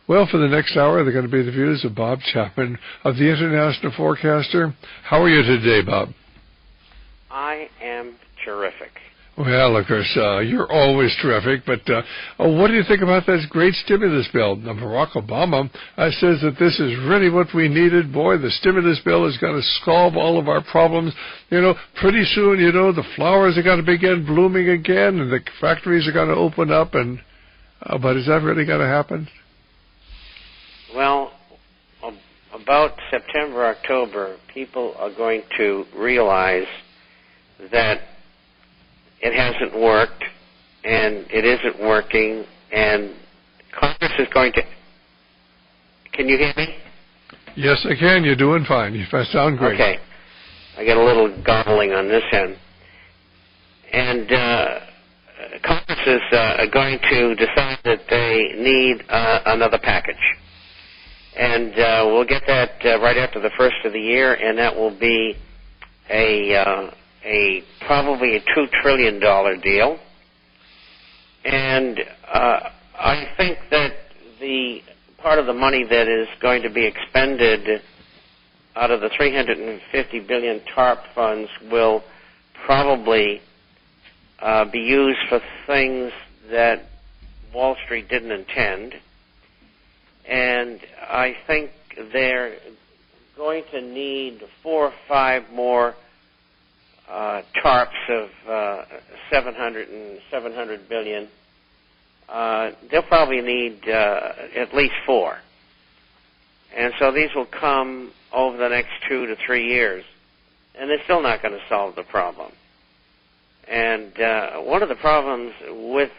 Well, for the next hour, they're going to be the views of Bob Chapman of the International Forecaster. How are you today, Bob? I am terrific. Well, of course, you're always terrific, but what do you think about that great stimulus bill? Now, Barack Obama says that this is really what we needed. Boy, the stimulus bill is going to solve all of our problems. You know, pretty soon, the flowers are going to begin blooming again, and the factories are going to open up, and but is that really going to happen? Well, about September, October, people are going to realize that it hasn't worked, and it isn't working, and Congress is going to... Can you hear me? Yes, I can. You're doing fine. You sound great. Okay. I get a little gobbling on this end. And Congress is going to decide that they need another package. And we'll get that right after the first of the year, and that will be probably a $2 trillion deal. And I think that the part of the money that is going to be expended out of the $350 billion TARP funds will probably be used for things that Wall Street didn't intend. And I think they're going to need 4 or 5 more TARPs of 700 billion. They'll probably need at least 4. And so these will come over the next 2 to 3 years. And they're still not going to solve the problem. And one of the problems with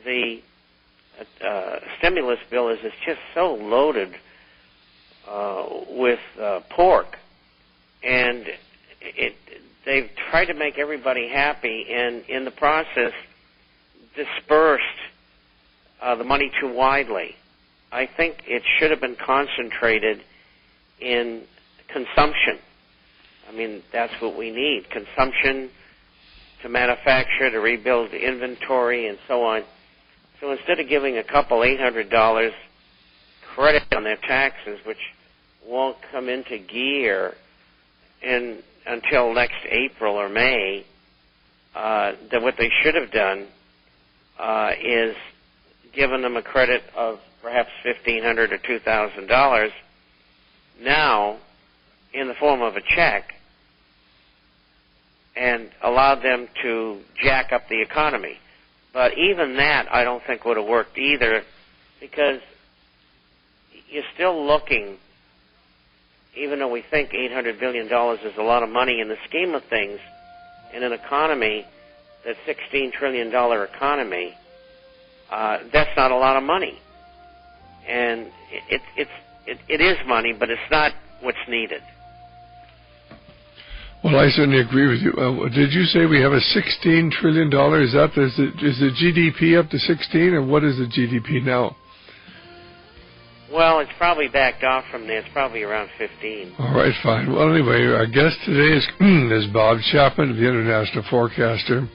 the stimulus bill is it's just so loaded with pork. And they've tried to make everybody happy, and in the process dispersed the money too widely. I think it should have been concentrated in consumption. I mean, that's what we need, consumption to manufacture, to rebuild the inventory, and so on. So instead of giving a couple $800 credit on their taxes, which won't come into gear until next April or May, then what they should have done is given them a credit of perhaps $1,500 or $2,000 now in the form of a check, and allowed them to jack up the economy. But even that I don't think would have worked either, because you're still looking, even though we think $800 billion is a lot of money in the scheme of things, in an economy that's $16 trillion economy, that's not a lot of money. And it is money, but it's not what's needed. Well, I certainly agree with you. Did you say we have a $16 trillion? Is the GDP up to 16, or what is the GDP now? Well, it's probably backed off from there. It's probably around 15. All right, fine. Well, anyway, our guest today is Bob Chapman, the International Forecaster.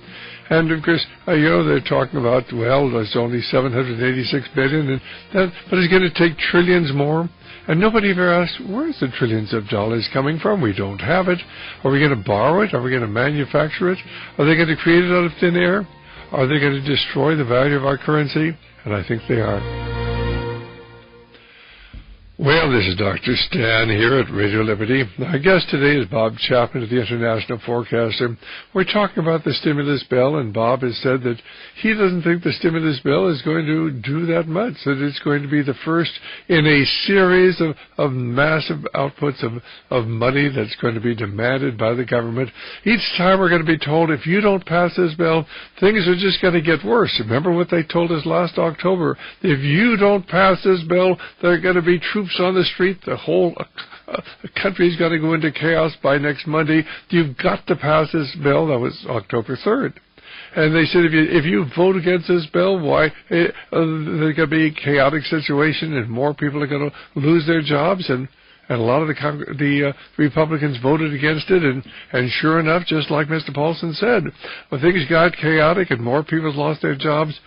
And, of course, they're talking about, well, there's only $786 billion, but it's going to take trillions more. And nobody ever asks, where's the trillions of dollars coming from? We don't have it. Are we going to borrow it? Are we going to manufacture it? Are they going to create it out of thin air? Are they going to destroy the value of our currency? And I think they are. Well, this is Dr. Stan here at Radio Liberty. Our guest today is Bob Chapman of the International Forecaster. We're talking about the stimulus bill, and Bob has said that he doesn't think the stimulus bill is going to do that much, that it's going to be the first in a series of massive outputs of money that's going to be demanded by the government. Each time we're going to be told, if you don't pass this bill, things are just going to get worse. Remember what they told us last October? If you don't pass this bill, there are going to be troops on the street. The whole country is going to go into chaos by next Monday. You've got to pass this bill. That was October 3rd. And they said, if you vote against this bill, why? There's going to be a chaotic situation, and more people are going to lose their jobs. And a lot of the Republicans voted against it. And sure enough, just like Mr. Paulson said, when things got chaotic and more people lost their jobs,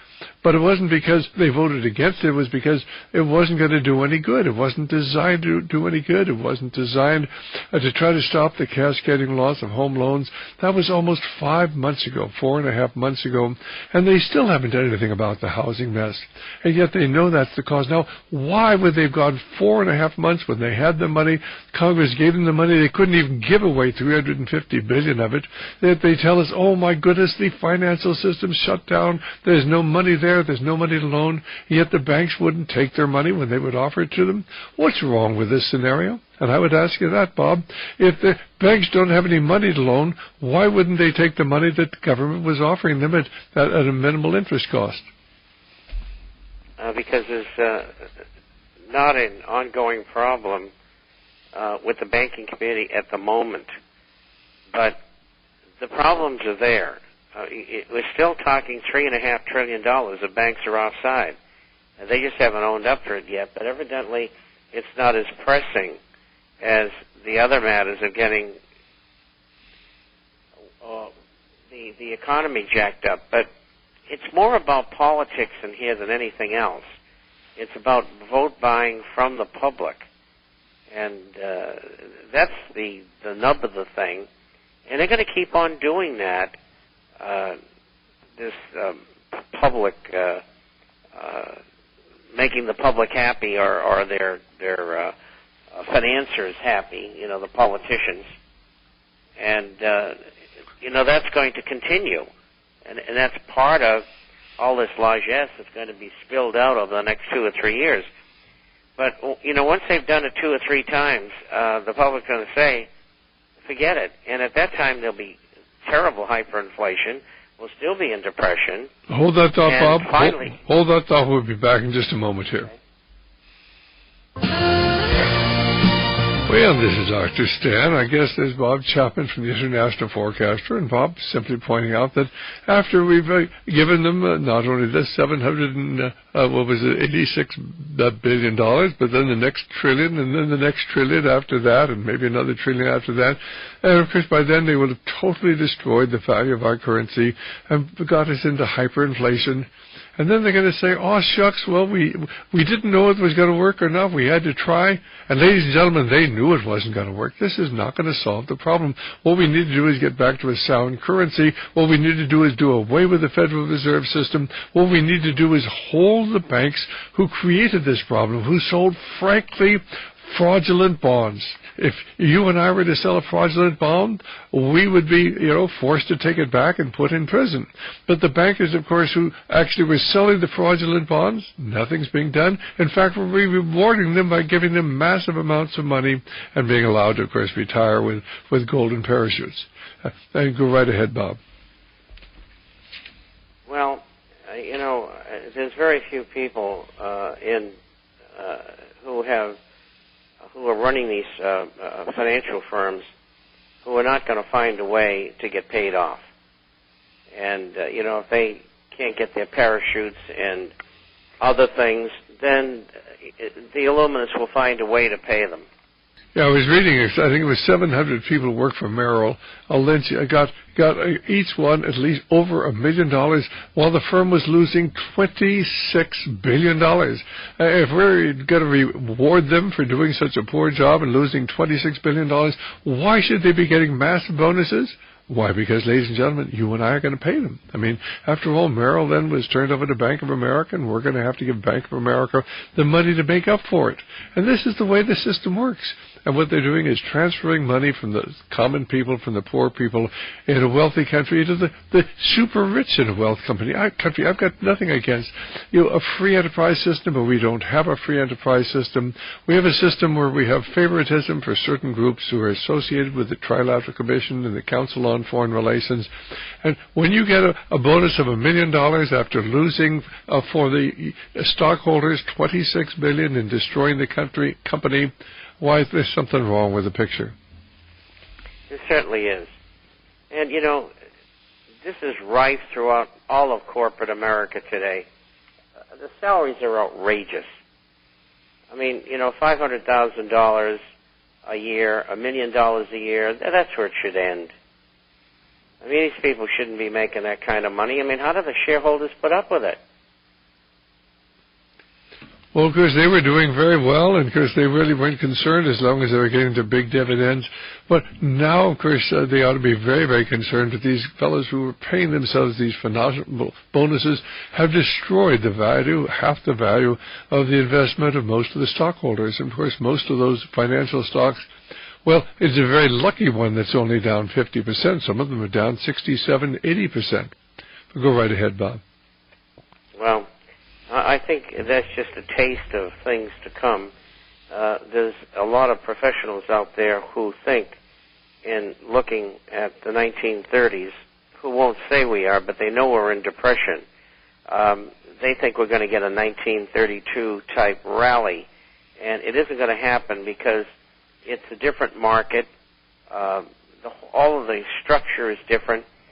But it wasn't because they voted against it. It was because it wasn't going to do any good. It wasn't designed to do any good. It wasn't designed to try to stop the cascading loss of home loans. That was almost 5 months ago, 4.5 months ago, and they still haven't done anything about the housing mess. And yet they know that's the cause. Now, why would they have gone 4.5 months when they had the money? Congress gave them the money. They couldn't even give away $350 billion of it. They tell us, oh my goodness, the financial system's shut down. There's no money there. There's no money to loan. Yet the banks wouldn't take their money when they would offer it to them. What's wrong with this scenario? And I would ask you that, Bob. If the banks don't have any money to loan, why wouldn't they take the money that the government was offering them at a minimal interest cost? Because there's not an ongoing problem with the banking community at the moment. But the problems are there. We're still talking $3.5 trillion of banks are offside. They just haven't owned up to it yet, but evidently it's not as pressing as the other matters of getting the economy jacked up. But it's more about politics in here than anything else. It's about vote buying from the public. And that's the nub of the thing. And they're going to keep on doing that. This public, making the public happy, or their financiers happy, the politicians. And, that's going to continue. And that's part of all this largesse that's going to be spilled out over the next 2 or 3 years. But, once they've done it 2 or 3 times, the public's going to say, forget it. And at that time, there'll be terrible hyperinflation. We'll still be in depression. Hold that thought, and Bob. Finally, hold that thought. We'll be back in just a moment here. Well, this is Dr. Stan. I guess there's Bob Chapman from the International Forecaster, and Bob simply pointing out that after we've given them not only this $86 billion, but then the next trillion, and then the next trillion after that, and maybe another trillion after that, and of course by then they will have totally destroyed the value of our currency and got us into hyperinflation. And then they're going to say, oh, shucks, well, we didn't know it was going to work or not. We had to try. And ladies and gentlemen, they knew it wasn't going to work. This is not going to solve the problem. What we need to do is get back to a sound currency. What we need to do is do away with the Federal Reserve System. What we need to do is hold the banks who created this problem, who sold, frankly, fraudulent bonds. If you and I were to sell a fraudulent bond, we would be, forced to take it back and put in prison. But the bankers, of course, who actually were selling the fraudulent bonds, nothing's being done. In fact, we're rewarding them by giving them massive amounts of money and being allowed to, of course, retire with golden parachutes. Go right ahead, Bob. Well, there's very few people who are running these financial firms who are not going to find a way to get paid off. And, if they can't get their parachutes and other things, then the Illuminists will find a way to pay them. Yeah, I was reading, I think it was 700 people who work for Merrill Lynch. Got each one at least over $1 million, while the firm was losing $26 billion. If we're going to reward them for doing such a poor job and losing $26 billion, why should they be getting massive bonuses? Why? Because, ladies and gentlemen, you and I are going to pay them. I mean, after all, Merrill then was turned over to Bank of America, and we're going to have to give Bank of America the money to make up for it. And this is the way the system works. And what they're doing is transferring money from the common people, from the poor people in a wealthy country to the super rich in a wealth country. I've got nothing against a free enterprise system, but we don't have a free enterprise system. We have a system where we have favoritism for certain groups who are associated with the Trilateral Commission and the Council on Foreign Relations. And when you get a bonus of $1 million after losing for the stockholders $26 billion and destroying the company, why is there something wrong with the picture? It certainly is. And, this is rife throughout all of corporate America today. The salaries are outrageous. I mean, $500,000 a year, $1 million a year, that's where it should end. I mean, these people shouldn't be making that kind of money. I mean, how do the shareholders put up with it? Well, of course, they were doing very well, and of course, they really weren't concerned as long as they were getting the big dividends. But now, of course, they ought to be very, very concerned that these fellows who were paying themselves these phenomenal bonuses have destroyed the value, half the value of the investment of most of the stockholders. And, of course, most of those financial stocks, well, it's a very lucky one that's only down 50%. Some of them are down 67, 80%. But go right ahead, Bob. Well, I think that's just a taste of things to come. There's a lot of professionals out there who think, in looking at the 1930s, who won't say we are, but they know we're in depression. They think we're going to get a 1932 type rally, and it isn't going to happen because it's a different market. All of the structure is different.